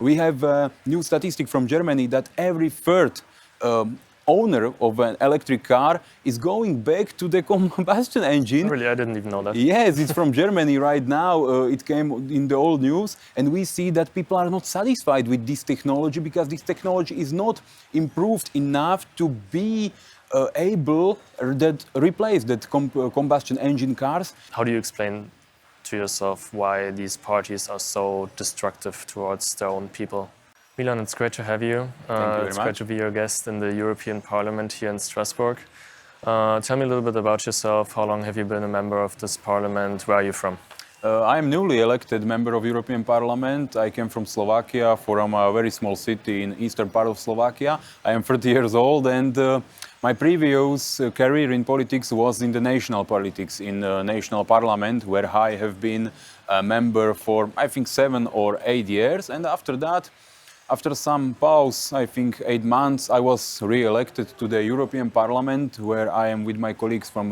We have a new statistic from Germany that every third owner of an electric car is going back to the combustion engine. Really, I didn't even know that. Yes, it's from Germany right now. It came in the old news, and we see that people are not satisfied with this technology because this technology is not improved enough to be able that replace that combustion engine cars. How do you explain to yourself why these parties are so destructive towards their own people? Milan, it's great to have you. Thank you very it's much. great to be your guest in the European Parliament here in Strasbourg. Tell me a little bit about yourself. How long have you been a member of this parliament? Where are you from? I am newly elected member of European Parliament. I came from Slovakia, from a very small city in eastern part of Slovakia. I am 30 years old, and my previous career in politics was in the national politics, in the national parliament, where I have been a member for, I think, 7 or 8 years. And after that, after some pause, I think 8 months, I was re-elected to the European Parliament, where I am with my colleagues from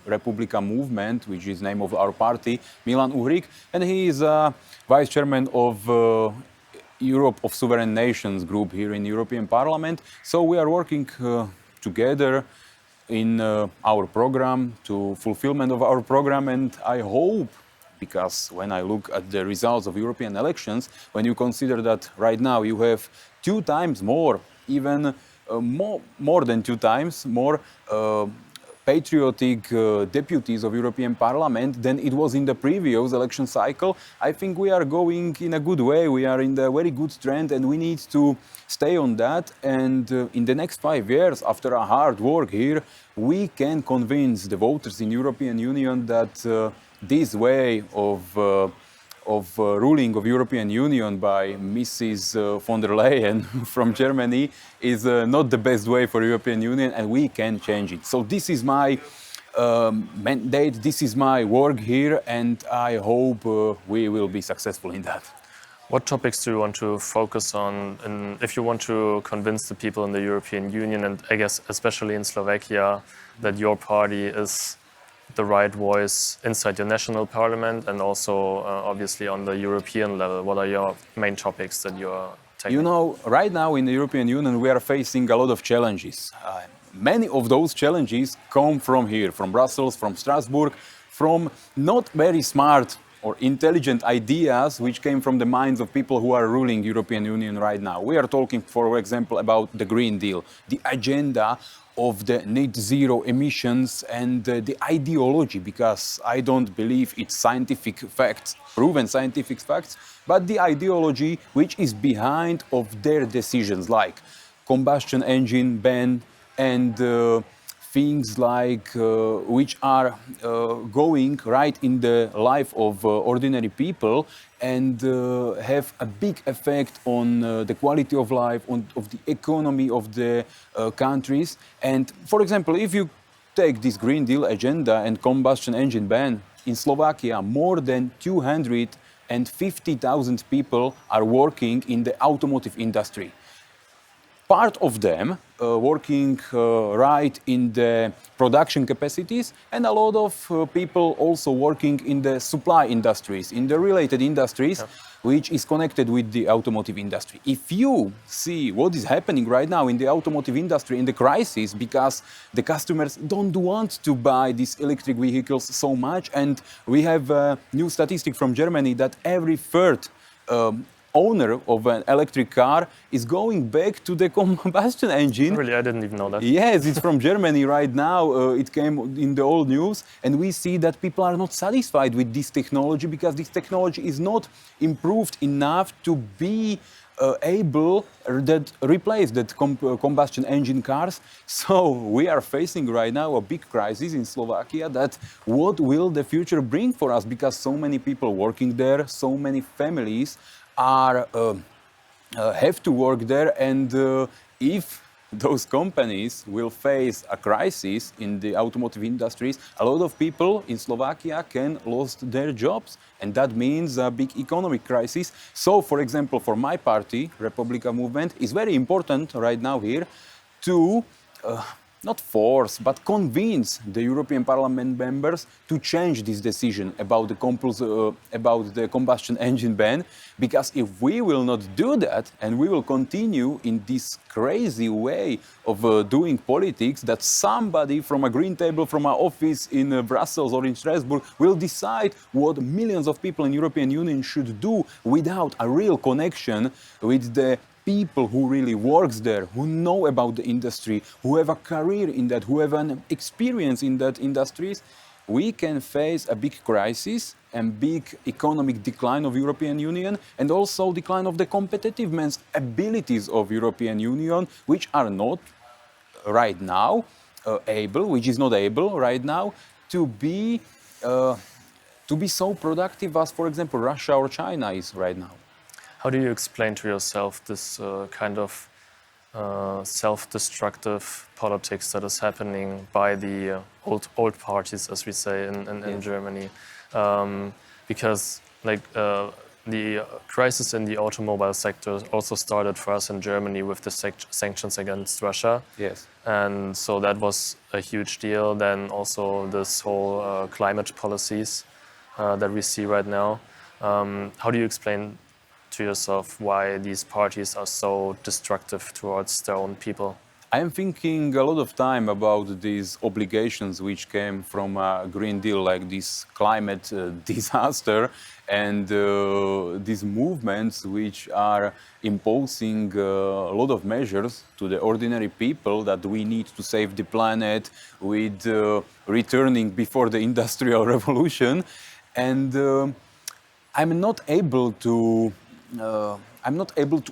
Republika movement, which is the name of our party, Milan Mazurek, and he is vice chairman of Europe of Sovereign Nations group here in European Parliament. So we are working together in our program, to fulfillment of our program, and I hope, because when I look at the results of European elections, when you consider that right now you have 2 times more, even more than 2 times more patriotic deputies of European Parliament than it was in the previous election cycle, I think we are going in a good way. We are in the very good trend, and we need to stay on that. And in the next 5 years, after a hard work here, we can convince the voters in European Union that this way of ruling of European Union by Mrs. von der Leyen from Germany is not the best way for European Union, and we can change it. So this is my mandate, this is my work here, and I hope we will be successful in that. What topics do you want to focus on, and if you want to convince the people in the European Union, and I guess especially in Slovakia, that your party is the right voice inside your national parliament and also obviously on the European level? What are your main topics that you are taking? You know, right now in the European Union we are facing a lot of challenges. Many of those challenges come from here, from Brussels, from Strasbourg, from not very smart or intelligent ideas which came from the minds of people who are ruling European Union right now. We are talking, for example, about the Green Deal, the agenda of the net zero emissions, and the ideology, because I don't believe it's scientific facts, proven scientific facts, but the ideology which is behind of their decisions, like combustion engine ban and things like which are going right in the life of ordinary people and have a big effect on the quality of life, of the economy of the countries. And for example, if you take this Green Deal agenda and combustion engine ban, in Slovakia more than 250,000 people are working in the automotive industry. Part of them working right in the production capacities, and a lot of people also working in the supply industries, in the related industries, which is connected with the automotive industry. If you see what is happening right now in the automotive industry, in the crisis, because the customers don't want to buy these electric vehicles so much, and we have a new statistic from Germany that every third owner of an electric car is going back to the combustion engine. Really, I didn't even know that. Yes, it's from Germany right now. It came in the old news, and we see that people are not satisfied with this technology because this technology is not improved enough to be able that replace that combustion engine cars. So we are facing right now a big crisis in Slovakia, that what will the future bring for us, because so many people working there, so many families are have to work there, and if those companies will face a crisis in the automotive industries, a lot of people in Slovakia can lose their jobs, and that means a big economic crisis. So, for example, for my party, Republika movement, is very important right now here to not force, but convince the European Parliament members to change this decision about the combustion engine ban. Because if we will not do that, and we will continue in this crazy way of doing politics, that somebody from a green table from our office in Brussels or in Strasbourg will decide what millions of people in European Union should do without a real connection with the people who really works there, who know about the industry, who have a career in that, who have an experience in that industries, we can face a big crisis and big economic decline of European Union, and also decline of the competitiveness abilities of European Union, which are not right now which is not able right now to be so productive as, for example, Russia or China is right now. How do you explain to yourself this kind of self-destructive politics that is happening by the old parties, as we say in Germany? Because the crisis in the automobile sector also started for us in Germany with the sanctions against Russia. Yes. And so that was a huge deal. Then also this whole climate policies that we see right now. How do you explain to yourself why these parties are so destructive towards their own people? I am thinking a lot of time about these obligations which came from a Green Deal, like this climate disaster, and these movements which are imposing a lot of measures to the ordinary people that we need to save the planet with returning before the Industrial Revolution. And I'm not able to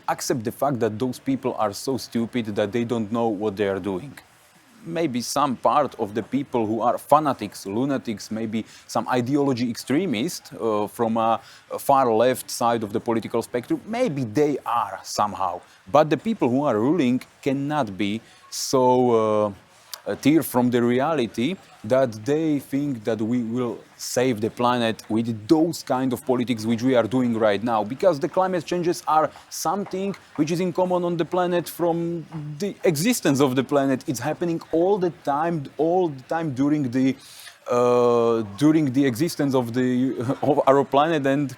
accept the fact that those people are so stupid that they don't know what they are doing. Maybe some part of the people who are fanatics, lunatics, maybe some ideology extremists from a far left side of the political spectrum, maybe they are somehow. But the people who are ruling cannot be so tear from the reality that they think that we will save the planet with those kind of politics which we are doing right now, because the climate changes are something which is in common on the planet from the existence of the planet. It's happening all the time during the existence of our planet. And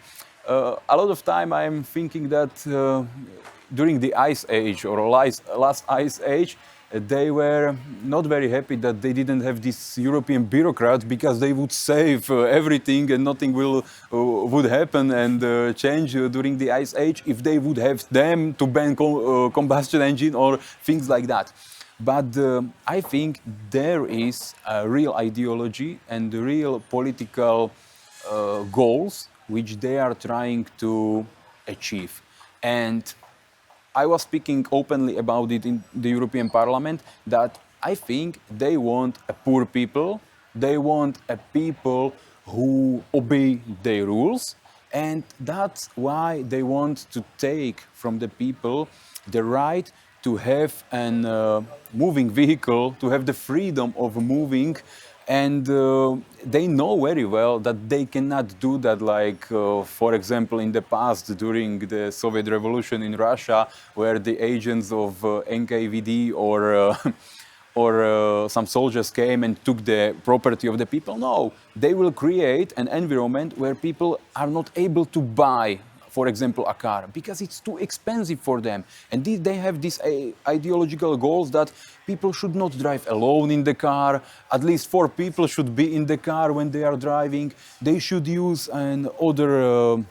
a lot of time I'm thinking that during the Ice Age or last Ice Age, they were not very happy that they didn't have these European bureaucrats, because they would save everything and nothing would happen and change during the Ice Age if they would have them to ban combustion engine or things like that. But I think there is a real ideology and real political goals which they are trying to achieve. And I was speaking openly about it in the European Parliament, that I think they want a poor people, they want a people who obey their rules, and that's why they want to take from the people the right to have a moving vehicle, to have the freedom of moving. And they know very well that they cannot do that, like, for example, in the past, during the Soviet Revolution in Russia, where the agents of NKVD or some soldiers came and took the property of the people. No, they will create an environment where people are not able to buy, for example, a car, because it's too expensive for them. And they have these ideological goals that people should not drive alone in the car. At least 4 people should be in the car when they are driving. They should use other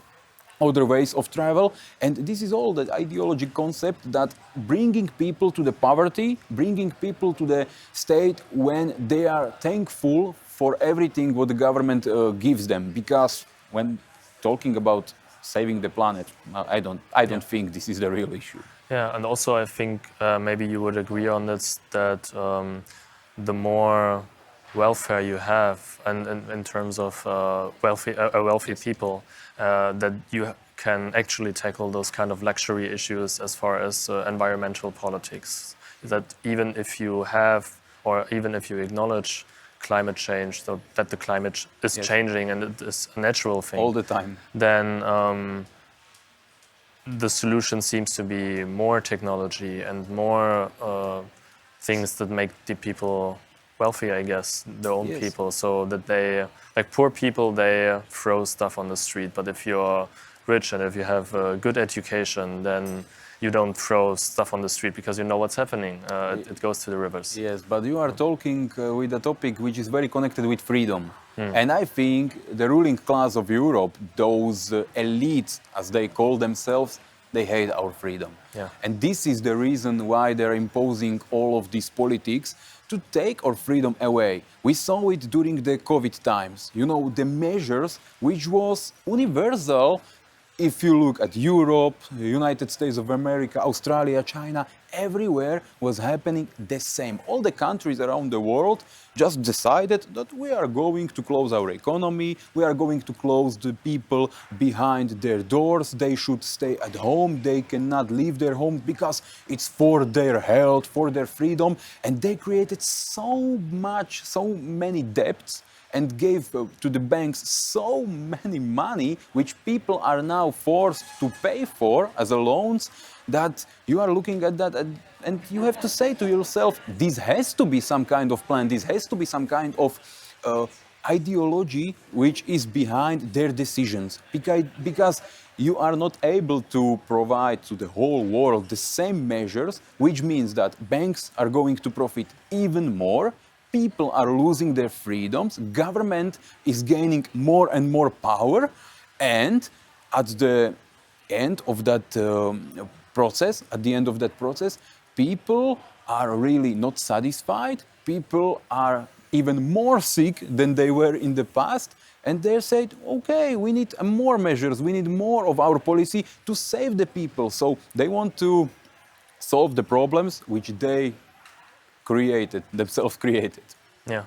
ways of travel. And this is all the ideology concept that bringing people to the poverty, bringing people to the state when they are thankful for everything what the government gives them. Because when talking about saving the planet, I don't think this is the real issue. Yeah, and also I think maybe you would agree on this, that the more welfare you have, and in terms of wealthy people, that you can actually tackle those kind of luxury issues as far as environmental politics. That even if you have, or even if you acknowledge climate change, so that the climate is changing and it is a natural thing all the time, then the solution seems to be more technology and more things that make the people wealthy, I guess, their own Yes. people, so that they, like poor people, they throw stuff on the street. But if you're rich and if you have a good education, then you don't throw stuff on the street because you know what's happening. It goes to the rivers. Yes, but you are talking with a topic which is very connected with freedom. And I think the ruling class of Europe, those elites, as they call themselves, they hate our freedom. Yeah. And this is the reason why they're imposing all of these politics to take our freedom away. We saw it during the COVID times. You know, the measures which was universal. If you look at Europe, United States of America, Australia, China, everywhere was happening the same. All the countries around the world just decided that we are going to close our economy, we are going to close the people behind their doors, they should stay at home, they cannot leave their home because it's for their health, for their freedom, and they created so many debts and gave to the banks so many money, which people are now forced to pay for as a loans, that you are looking at that and you have to say to yourself, this has to be some kind of plan, this has to be some kind of ideology which is behind their decisions. Because you are not able to provide to the whole world the same measures, which means that banks are going to profit even more, people are losing their freedoms, government is gaining more and more power, and at the end of that process, people are really not satisfied, people are even more sick than they were in the past, and they said, okay, we need more measures, we need more of our policy to save the people. So they want to solve the problems which they themselves created. Yeah.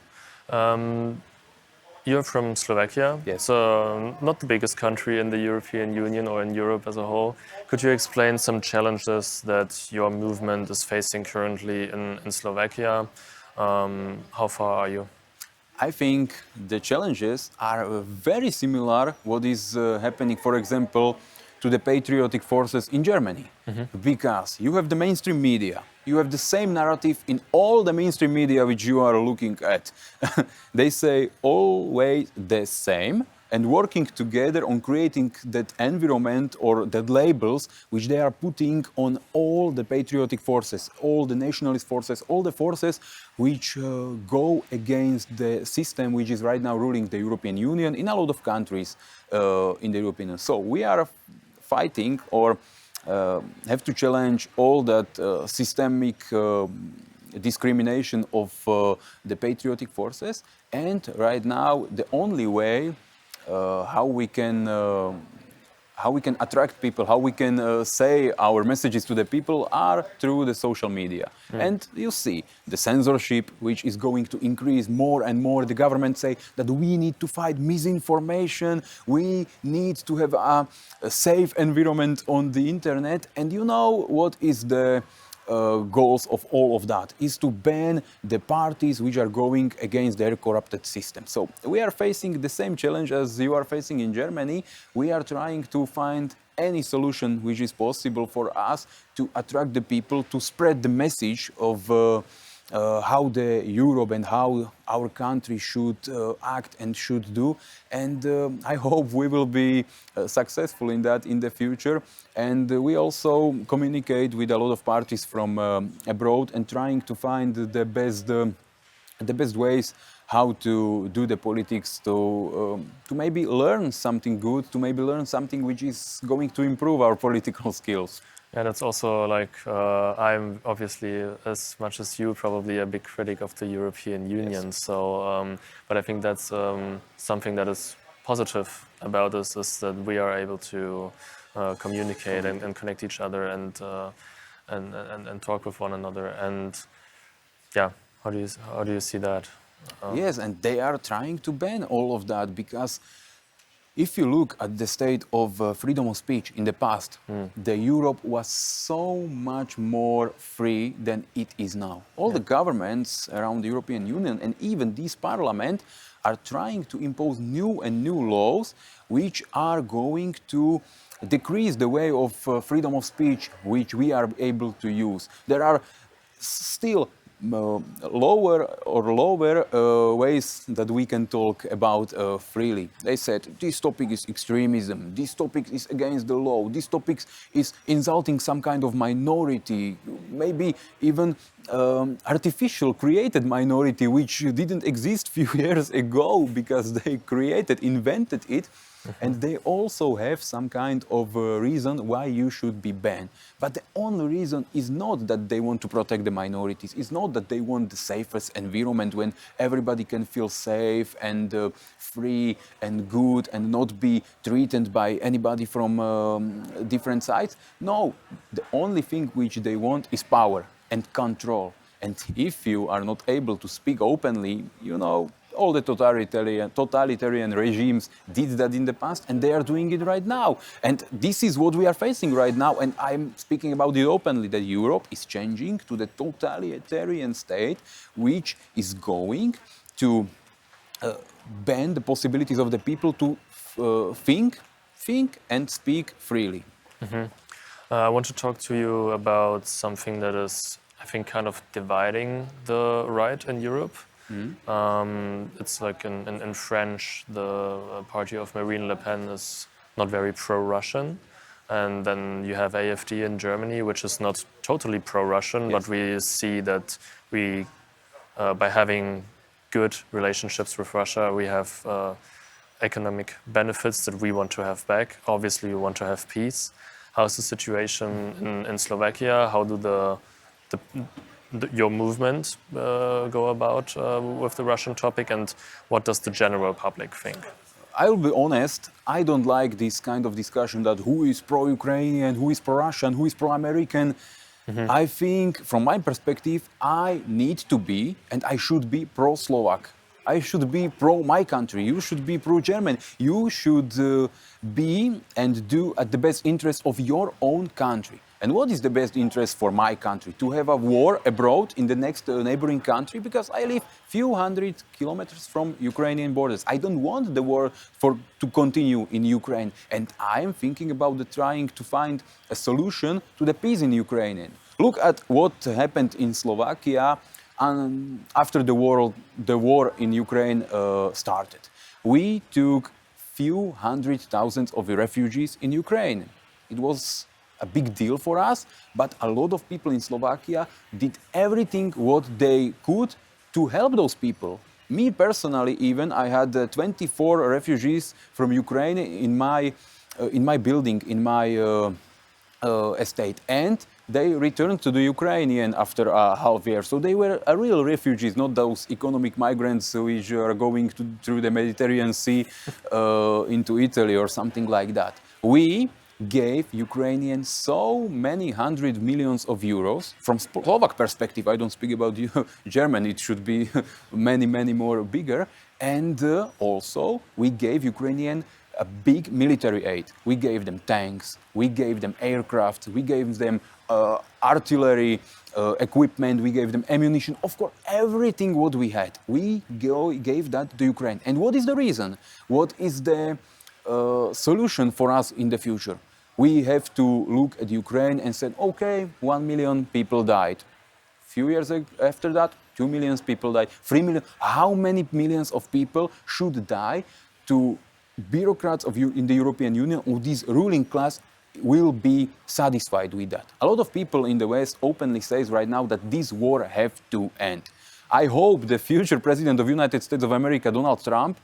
You're from Slovakia. Yes. So not the biggest country in the European Union or in Europe as a whole. Could you explain some challenges that your movement is facing currently in Slovakia? How far are you? I think the challenges are very similar what is happening, for example, to the patriotic forces in Germany. Because you have the mainstream media, you have the same narrative in all the mainstream media which you are looking at. They say always the same and working together on creating that environment or that labels which they are putting on all the patriotic forces, all the nationalist forces, all the forces which go against the system which is right now ruling the European Union in a lot of countries in the European Union. So we are fighting or have to challenge all that systemic discrimination of the patriotic forces. And right now, the only way how we can attract people, how we can say our messages to the people are through the social media. And you see the censorship, which is going to increase more and more. The government say that we need to fight misinformation, we need to have a safe environment on the internet. And you know what is the goals of all of that is to ban the parties which are going against their corrupted system. So we are facing the same challenge as you are facing in Germany. We are trying to find any solution which is possible for us to attract the people, to spread the message of how the Europe and how our country should act and should do. And I hope we will be successful in that in the future. And we also communicate with a lot of parties from abroad and trying to find the best ways how to do the politics, to maybe learn something good, to maybe learn something which is going to improve our political skills. Yeah, that's also like, I'm obviously, as much as you, probably a big critic of the European Union. Yes. So, but I think that's something that is positive about us, is that we are able to communicate and connect each other and talk with one another. And yeah, how do you see that? Yes, and they are trying to ban all of that because if you look at the state of freedom of speech in the past, the Europe was so much more free than it is now. All the governments around the European Union and even this parliament are trying to impose new and new laws which are going to decrease the way of freedom of speech which we are able to use. There are still lower ways that we can talk about freely. They said this topic is extremism, this topic is against the law, this topic is insulting some kind of minority, maybe even artificial created minority which didn't exist few years ago because they invented it. And they also have some kind of reason why you should be banned. But the only reason is not that they want to protect the minorities. It's not that they want the safest environment when everybody can feel safe and free and good and not be treated by anybody from different sides. No, the only thing which they want is power and control. And if you are not able to speak openly, all the totalitarian regimes did that in the past, and they are doing it right now. And this is what we are facing right now. And I'm speaking about it openly, that Europe is changing to the totalitarian state, which is going to ban the possibilities of the people to think and speak freely. I want to talk to you about something that is, I think, kind of dividing the right in Europe. It's like in French, the party of Marine Le Pen is not very pro-Russian. And then you have AfD in Germany, which is not totally pro-Russian, Yes. but we see that we, by having good relationships with Russia, we have economic benefits that we want to have back. Obviously, we want to have peace. How's the situation in Slovakia? How do your movement go about with the Russian topic, and what does the general public think? I'll be honest, I don't like this kind of discussion that who is pro-Ukrainian, who is pro-Russian, who is pro-American. I think, from my perspective, I need to be, and I should be pro-Slovak. I should be pro my country, you should be pro-German. You should be and do at the best interest of your own country. And what is the best interest for my country? To have a war abroad in the next neighboring country? Because I live few hundred kilometers from Ukrainian borders. I don't want the war to continue in Ukraine. And I'm thinking about trying to find a solution to the peace in Ukraine. Look at what happened in Slovakia after the war in Ukraine started. We took few hundred thousands of refugees in Ukraine. It was a big deal for us, but a lot of people in Slovakia did everything what they could to help those people. Me personally, even, I had 24 refugees from Ukraine in my building, in my estate, and they returned to the Ukrainian after a half year. So they were real refugees, not those economic migrants which are going through the Mediterranean Sea into Italy or something like that. We gave Ukrainians so many hundred millions of euros. From Slovak perspective, I don't speak about German, it should be many, many more bigger. And also, we gave Ukrainian a big military aid. We gave them tanks, we gave them aircraft, we gave them artillery equipment, we gave them ammunition, of course, everything what we had. We gave that to Ukraine. And what is the reason? What is the solution for us in the future? We have to look at Ukraine and said, okay, 1 million people died. Few years after that, 2 million people died, 3 million. How many millions of people should die to bureaucrats in the European Union, or this ruling class will be satisfied with that? A lot of people in the West openly says right now that this war have to end. I hope the future president of the United States of America, Donald Trump,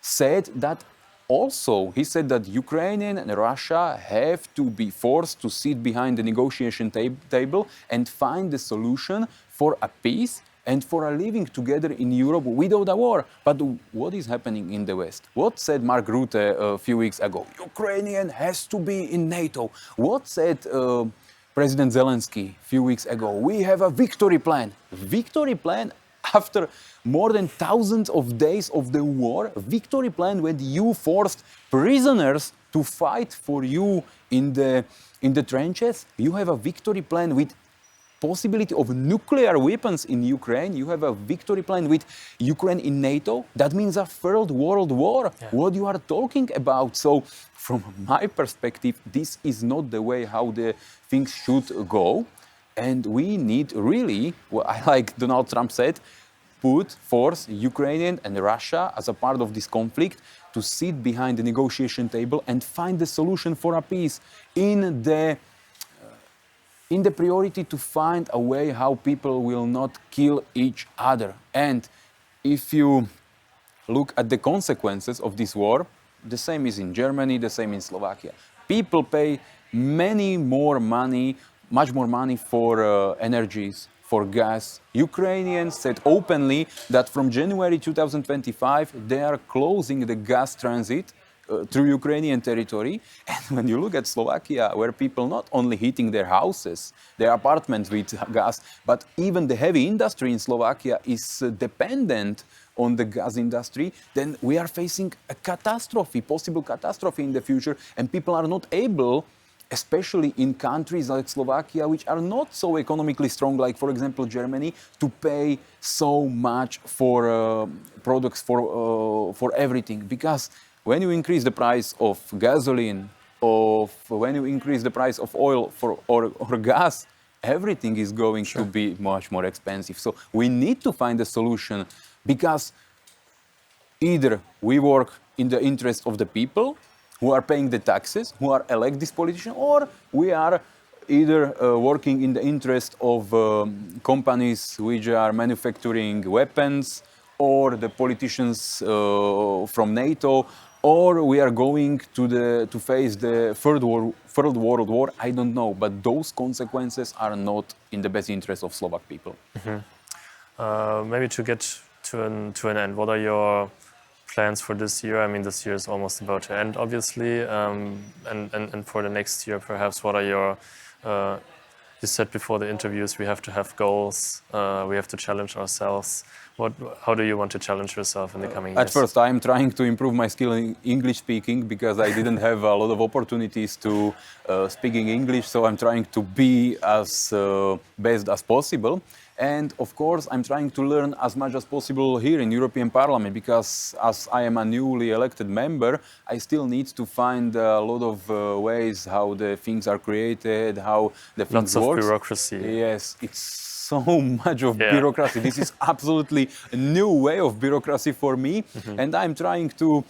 said that also. He said that Ukraine and Russia have to be forced to sit behind the negotiation table and find a solution for a peace and for a living together in Europe without a war. But what is happening in the West? What said Mark Rutte a few weeks ago? Ukrainian has to be in NATO. What said President Zelensky a few weeks ago? We have a victory plan. Victory plan after more than thousands of days of the war? Victory plan when you forced prisoners to fight for you in the trenches? You have a victory plan with possibility of nuclear weapons in Ukraine. You have a victory plan with Ukraine in NATO. That means a third world war. Yeah. What you are talking about? So from my perspective, this is not the way how the things should go. And we need really, like Donald Trump said, force Ukraine and Russia as a part of this conflict to sit behind the negotiation table and find the solution for a peace in the priority to find a way how people will not kill each other. And if you look at the consequences of this war, the same is in Germany, the same in Slovakia. People pay much more money for energies, for gas. Ukrainians said openly that from January 2025 they are closing the gas transit through Ukrainian territory. And when you look at Slovakia, where people not only heating their houses, their apartments with gas, but even the heavy industry in Slovakia is dependent on the gas industry, then we are facing a catastrophe, possible catastrophe in the future, and people are not able, especially in countries like Slovakia, which are not so economically strong, like, for example, Germany, to pay so much for products, for everything. Because when you increase the price of gasoline, when you increase the price of oil or gas, everything is going to be much more expensive. So we need to find a solution, because either we work in the interest of the people who are paying the taxes, who are elect this politician, or we are either working in the interest of companies which are manufacturing weapons, or the politicians from NATO, or we are going to face the third world war. I don't know, but those consequences are not in the best interest of Slovak people. Maybe to get to an end, what are your plans for this year? I mean, this year is almost about to end, obviously, and for the next year, perhaps, what are your you said before the interviews, we have to have goals, we have to challenge ourselves. How do you want to challenge yourself in the coming years? At first, I'm trying to improve my skill in English speaking, because I didn't have a lot of opportunities to speaking English, so I'm trying to be as best as possible. And of course, I'm trying to learn as much as possible here in European Parliament, because as I am a newly elected member, I still need to find a lot of ways how the things are created, how the things work. Lots of bureaucracy. Yes, it's so much of bureaucracy. This is absolutely a new way of bureaucracy for me, and I'm trying to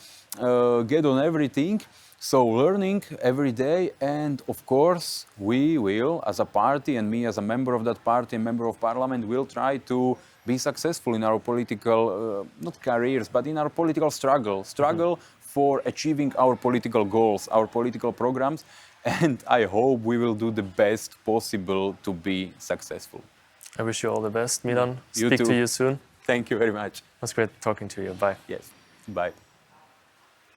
get on everything. So learning every day, and of course we will, as a party, and me as a member of that party, a member of parliament, will try to be successful in our political, not careers, but in our political struggle for achieving our political goals, our political programs, and I hope we will do the best possible to be successful. I wish you all the best, Milan. You Speak too. to you soon. Thank you very much. It was great talking to you. Bye. Yes, bye.